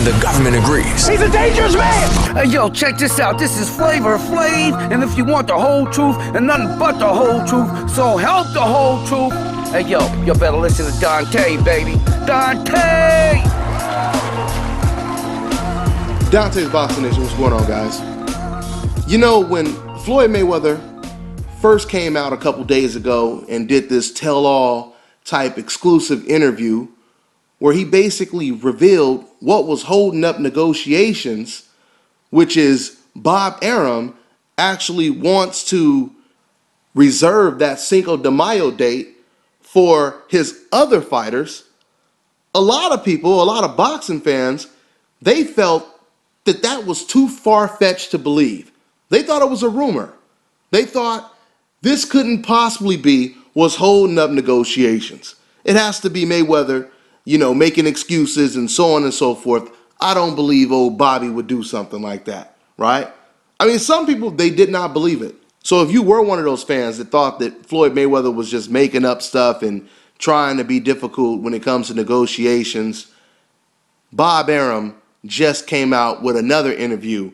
and the government agrees. He's a dangerous man! Hey, yo, check this out. This is Flavor Flav, and if you want the whole truth and nothing but the whole truth, so help the whole truth. Hey, yo, you better listen to Dante, baby. Dante! Dante's Boxing Nation, what's going on, guys? You know, when Floyd Mayweather first came out a couple days ago and did this tell-all type exclusive interview where he basically revealed what was holding up negotiations, which is Bob Arum actually wants to reserve that Cinco de Mayo date for his other fighters. A lot of people, a lot of boxing fans, they felt that was too far-fetched to believe. They thought it was a rumor. They thought this couldn't possibly be what's holding up negotiations. It has to be Mayweather, you know, making excuses and so on and so forth. I don't believe old Bobby would do something like that, right? I mean, some people, they did not believe it. So if you were one of those fans that thought that Floyd Mayweather was just making up stuff and trying to be difficult when it comes to negotiations, Bob Arum just came out with another interview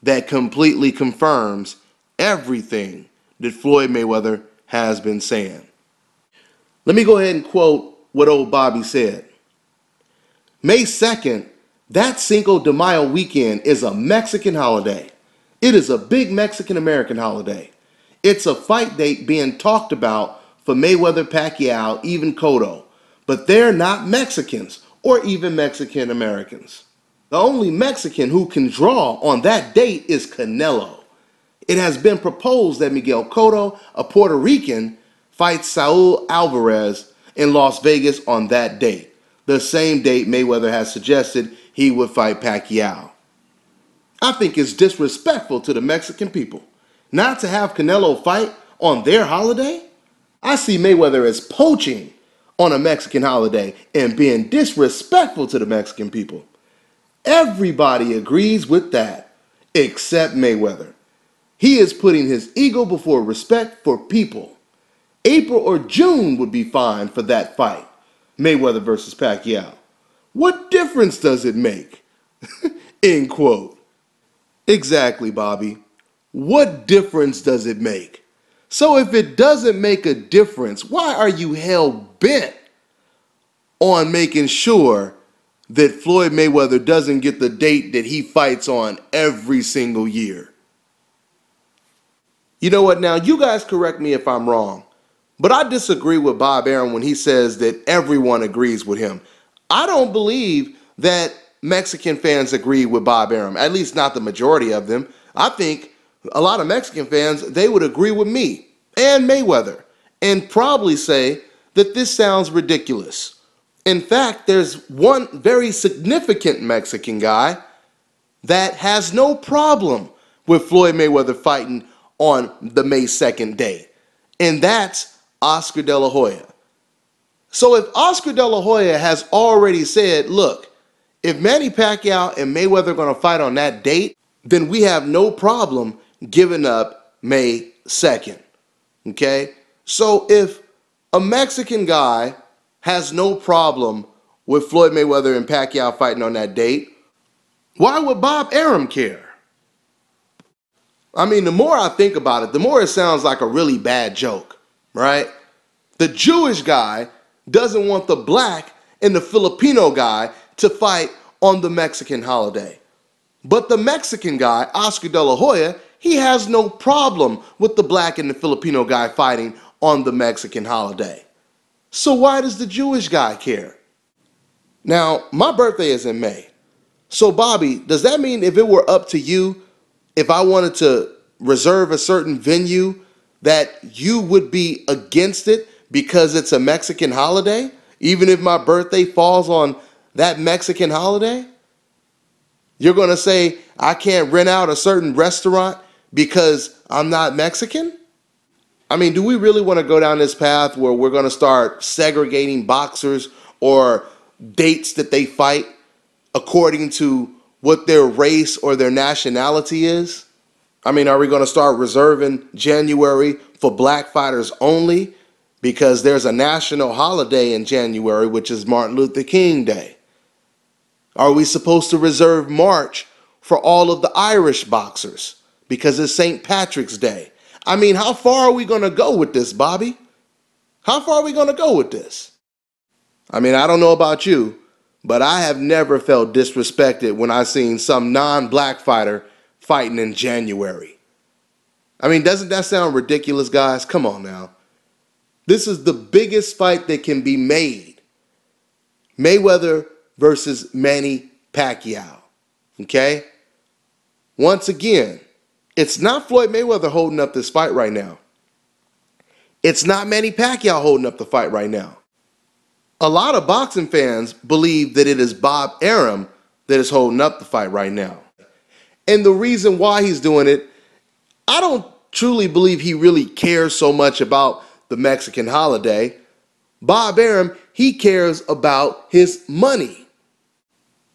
that completely confirms everything that Floyd Mayweather has been saying. Let me go ahead and quote what old Bobby said. May 2nd, that Cinco de Mayo weekend is a Mexican holiday. It is a big Mexican-American holiday. It's a fight date being talked about for Mayweather, Pacquiao, even Cotto. But they're not Mexicans or even Mexican-Americans. The only Mexican who can draw on that date is Canelo. It has been proposed that Miguel Cotto, a Puerto Rican, fights Saul Alvarez in Las Vegas on that date, the same date Mayweather has suggested he would fight Pacquiao. I think it's disrespectful to the Mexican people not to have Canelo fight on their holiday. I see Mayweather as poaching on a Mexican holiday and being disrespectful to the Mexican people. Everybody agrees with that, except Mayweather. He is putting his ego before respect for people. April or June would be fine for that fight, Mayweather versus Pacquiao. What difference does it make? End quote. Exactly, Bobby. What difference does it make? So if it doesn't make a difference, why are you hell-bent on making sure that Floyd Mayweather doesn't get the date that he fights on every single year? You know what? Now, you guys correct me if I'm wrong, but I disagree with Bob Arum when he says that everyone agrees with him. I don't believe that Mexican fans agree with Bob Arum, at least not the majority of them. I think a lot of Mexican fans, they would agree with me and Mayweather and probably say that this sounds ridiculous. In fact, there's one very significant Mexican guy that has no problem with Floyd Mayweather fighting on the May 2nd day, and that's Oscar De La Hoya. So if Oscar De La Hoya has already said, look, if Manny Pacquiao and Mayweather are going to fight on that date, then we have no problem giving up May 2nd, okay? So if a Mexican guy has no problem with Floyd Mayweather and Pacquiao fighting on that date, why would Bob Arum care? I mean, the more I think about it, the more it sounds like a really bad joke, right? The Jewish guy doesn't want the black and the Filipino guy to fight on the Mexican holiday. But the Mexican guy, Oscar De La Hoya, he has no problem with the black and the Filipino guy fighting on the Mexican holiday. So why does the Jewish guy care? Now, my birthday is in May. So Bobby, does that mean if it were up to you, if I wanted to reserve a certain venue, that you would be against it because it's a Mexican holiday, even if my birthday falls on that Mexican holiday? You're going to say I can't rent out a certain restaurant because I'm not Mexican? I mean, do we really want to go down this path where we're going to start segregating boxers or dates that they fight according to what their race or their nationality is? I mean, are we going to start reserving January for black fighters only because there's a national holiday in January, which is Martin Luther King Day? Are we supposed to reserve March for all of the Irish boxers because it's St. Patrick's Day? I mean, how far are we going to go with this, Bobby? How far are we going to go with this? I mean, I don't know about you, but I have never felt disrespected when I've seen some non-black fighter fighting in January. I mean, doesn't that sound ridiculous, guys? Come on now. This is the biggest fight that can be made. Mayweather versus Manny Pacquiao. Okay? Once again, it's not Floyd Mayweather holding up this fight right now. It's not Manny Pacquiao holding up the fight right now. A lot of boxing fans believe that it is Bob Arum that is holding up the fight right now. And the reason why he's doing it, I don't truly believe he really cares so much about the Mexican holiday. Bob Arum, he cares about his money.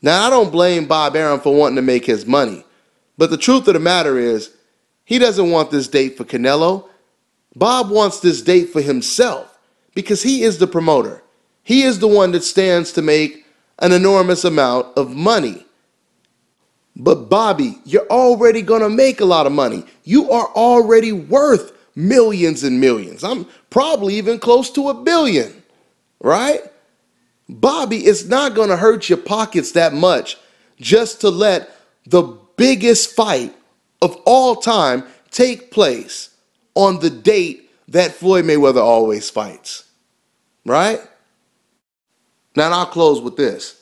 Now, I don't blame Bob Arum for wanting to make his money, but the truth of the matter is, he doesn't want this date for Canelo. Bob wants this date for himself because he is the promoter. He is the one that stands to make an enormous amount of money. But Bobby, you're already going to make a lot of money. You are already worth millions and millions. I'm probably even close to $1 billion, right? Bobby, it's not going to hurt your pockets that much just to let the biggest fight of all time take place on the date that Floyd Mayweather always fights, right? Now, I'll close with this.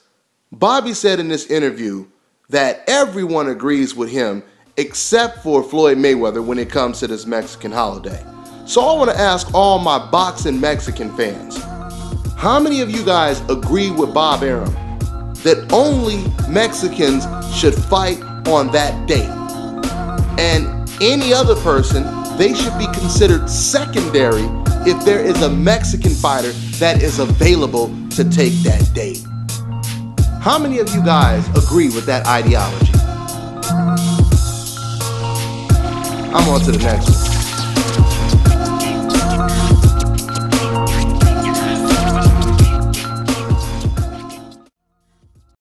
Bobby said in this interview that everyone agrees with him except for Floyd Mayweather when it comes to this Mexican holiday. So I want to ask all my boxing Mexican fans, how many of you guys agree with Bob Arum that only Mexicans should fight on that date? And any other person, they should be considered secondary if there is a Mexican fighter that is available to take that date. How many of you guys agree with that ideology? I'm on to the next one.